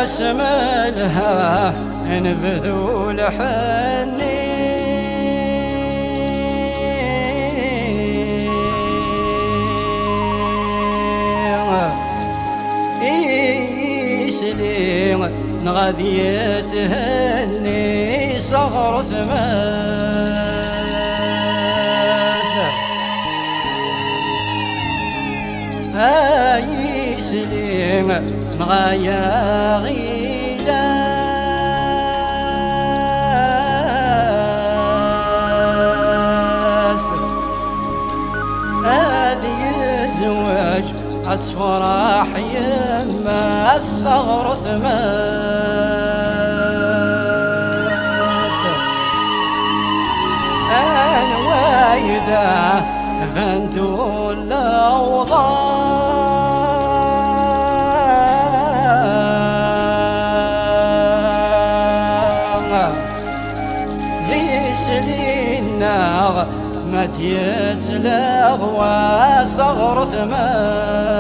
اسمالها نبذو الحني يسلي غادي تهني صغر ثماثة يسلي غايا غيلاس هذه الزواج أتفرح يما الصغر ثماثة أنا وايدة فندو الأوضاع ذي سنينا ما تيتلغوى صغر ثماثة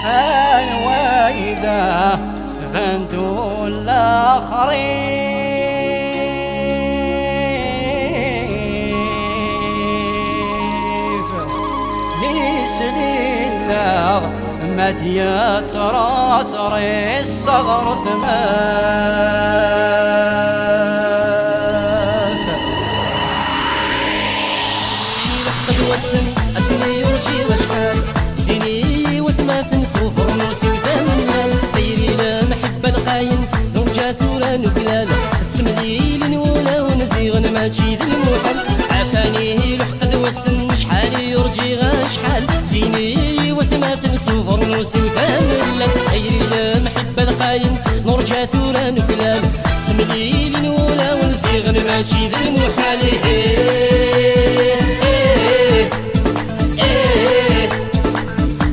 أنا وايدة فندو الآخرين سنينا مديا تراسري الصغر ثماثة لحقد والسن أسني يرجي وشحال سيني وثماث صفر نوسي وثامنال ديري لا محبة القاين نرجع تورا نكلال التمليل نولا ونزيغ ما تجيذ المحل عفاني لحقد والسن شحال يرجي غشحال زيني وثماث صفر نوسي وثامنال ديري لا محبة القاين نرجع تورا نكلال التمليل نولا ونزيغ ما تجيذ المحل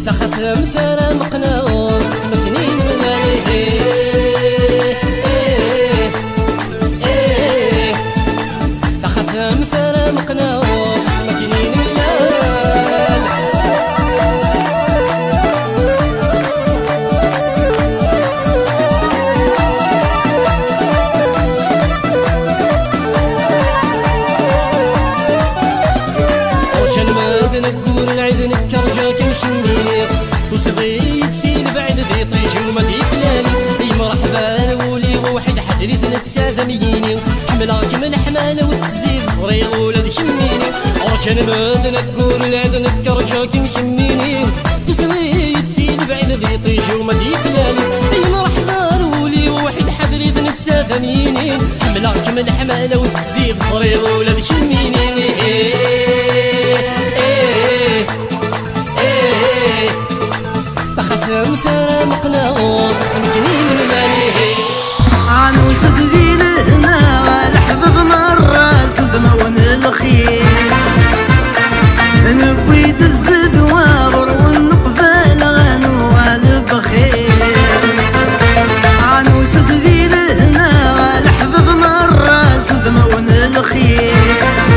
تخاف مثلا مقناط سمكنين من عليه تخاف مثلا مقناط سمكنين من رجال مادنك قول العذنك كرجاك مشميني وصغيت سين بعد ذي طيش وما ذي فلاني اي مرحبا ولي وواحد حدري ثلاث ثميني حملاك من حماله وتزيد صغير ولد شميني رجال مادنك قول العذنك كرجاك مشميني وصغيت سين بعد ذي طيش وما ذي فلاني اي مرحبا ولي وواحد حدري ثلاث ثميني حملاك من حماله وتزيد صغير ولد شميني مسارة مقناط سمكنين من عليه عنوس ذي لهنا والحبب مرة سدمون الخير نبيد الزدوار والنقفال غنو والبخير عنوس ذي لهنا والحبب مرة سدمون الخير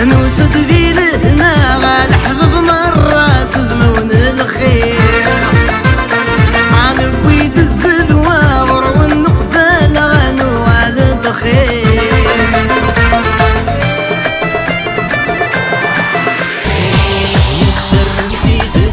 نوسد ذي لهنا غالحبب مرة سدمون الخير عن بويد الزدوار والنقبال غنو على بخير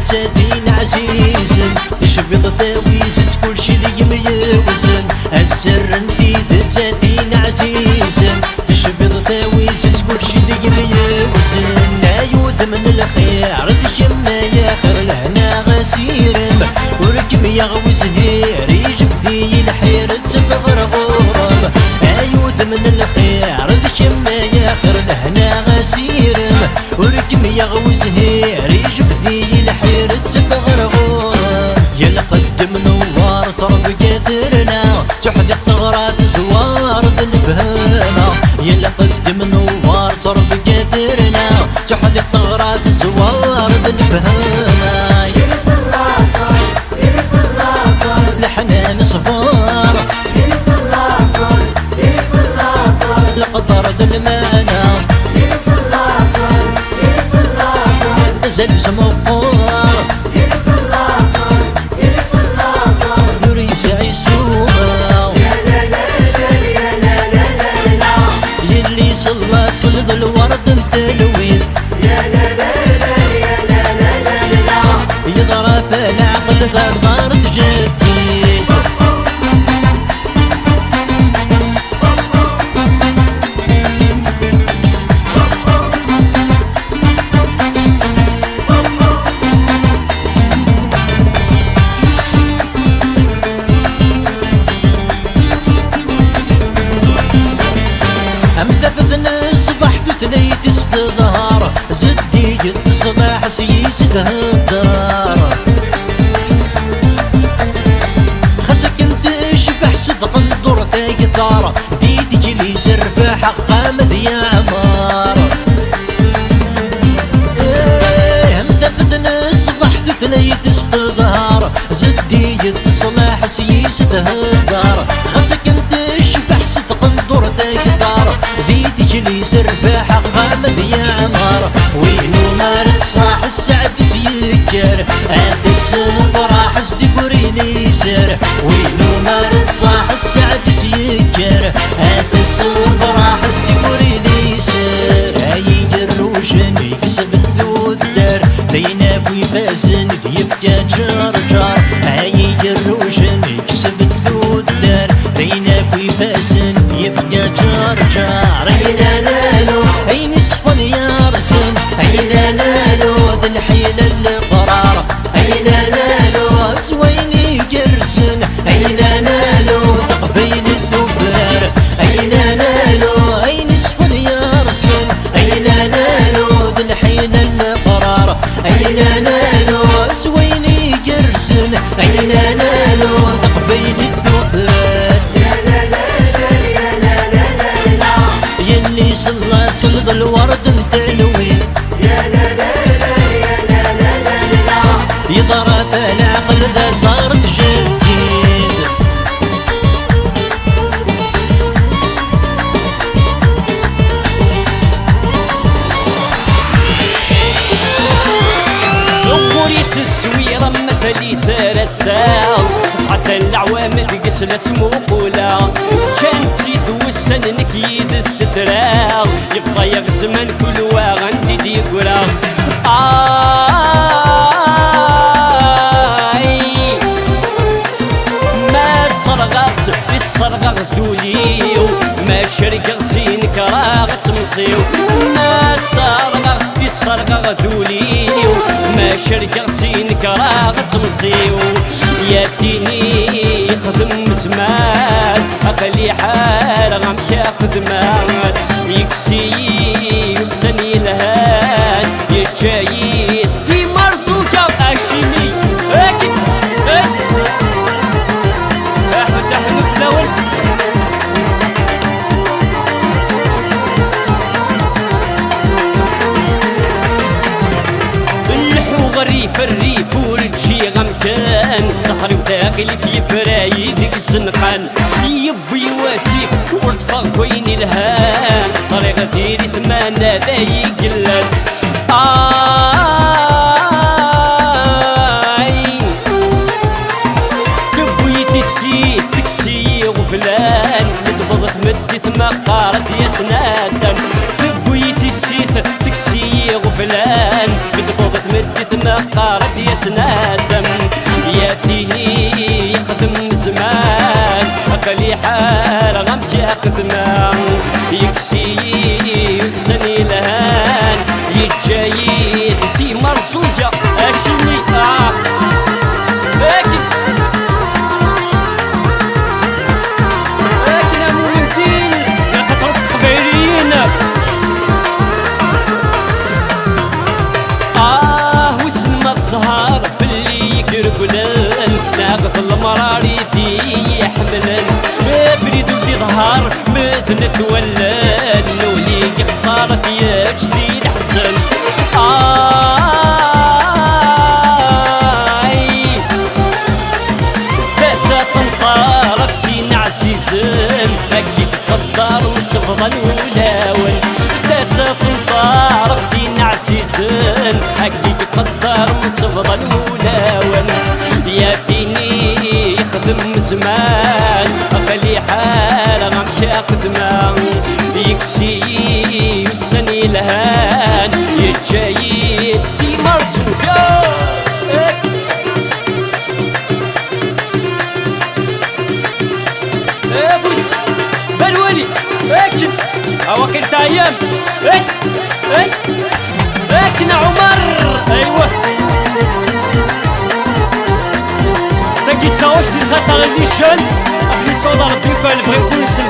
تدين عزيزا يشبط داويزت كل شي اللي ميوزن السر نديد تدين عزيزا يشبط داويزت كل شي اللي ميوزن عيود من الخيار الجمة ياخر لهنا غسيرم وركب يغوز هير يجب ذي الحير تبغر غرم عيود من الخيار الجمة ياخر لهنا غسيرم وركب يغوز هير يجب ذي الحير تبغر غرم يا قدم نوار صرب قدرنا تحدث ثغرات زوار ذنبهنا يا قدم نوار صرب قدرنا تحدث ثغرات زوار ذنبهنا يلس اللاصر يلس اللاصر لحنان صفار يلس اللاصر يلس اللاصر القدر ذا المعنى يلس اللاصر يلس اللاصر زل سمقار يلس اللاصر يلس اللاصر يريس عيسوما يا لا لا لا يا لا لا لا لا يلي صلى صلد الورد التلوين يا لا لا لا يا لا لا لا لا يضرب العقل ذا صارت جدي ثنيت استظهار زدي الصباح سيسدها الدار خسك انت شبح صدق الدور تايطار ديدك لي زربح حقام ذي عمار همدفدنا الصباح ثنيت استظهار زدي الصباح سيسدها الدار خسك انت شبح صدق الدور تايطار ديدك لي زربح حقام ذي عمار وينو مارد صاح السعد سيكر عند السفرة حسدي قريني سر وينو مارد صاح السعد سيكر عند السفرة حسدي قريني سر هاي جروشن يكسب الذود دار بين ابوي فازن يبكى جرجر هاي جروشن يكسب الذود دار بين ابوي فازن يبكى جرجر أين نالو أين اسفل يا رسن أين نالو ذا الحيل القرار أين نالو زويني جرسن أين نالو تقبيل الدبر أين نالو أين اسفل يا رسن أين نالو ذا الحيل القرار أين نالو زويني جرسن أين نالو تقبيل الدبر يا لا لا لا يا لا لا لا لا يلي صلى صلد الورد التلوين يا لا لا لا يا لا لا لا لا يضرب العقل ذا صارت جديد وريت السويرة ما تليت رسال صعدت العوام تقس لاسمو قولا كانت يتوسن نكيد السترال يبقى يغزمن كل واغن دي قرا ما صرغت بالصرغة ذوليو ما شرقتي نكراغت مصيو ما صرغت بالصرغة ذوليو ما شرقتي نكراغت مصيو يا ديني يخدم زمان أقلي حال غمشا قدمان يكسي يسني الهان يجايد في مرسوكة أشيني أكيد أحمد فلاول الريف الريف ورجي غمكان صحري وتاقل في برايدك الزنقان يبي واسيف ورتفاق وين الهان صريغة ديري تمانا هذا يقلل تبويتي السيد تكسي وفلان تبغى تمدي مقارد يا سنادم تبويتي السيد تكسي وفلان تبغى تمدي مقارد يا سنادم يا ديني يخدم زمان أقلي حال غمشي أقدمان يكسي والسني لهان يتجايد دي مرصوجة أشني لكن يا مولدين يا خطرة قبيلين وسن ما تظهر في اللي يقرقلن ناقة المراري دي يحملن بريد ودي ظهر مثل تولن ولي اختارت يا جديد حزن تاسا تنطار فتين عزيزن اكيد تقدر وصفضا ولاون تاسا تنطار فتين عزيزن اكيد تقدر وصفضا ولاون يا ديني يخدم زمان أقلي حال غمشي أقدمان يكسي والسني لهان يتجايد دي مرزوقة فوز بالولي اكن أواكل تايم اكن عمر أيوه تاكي تساوش دي الخطر اللي شن أبني صدر بيكو البغي كل سنة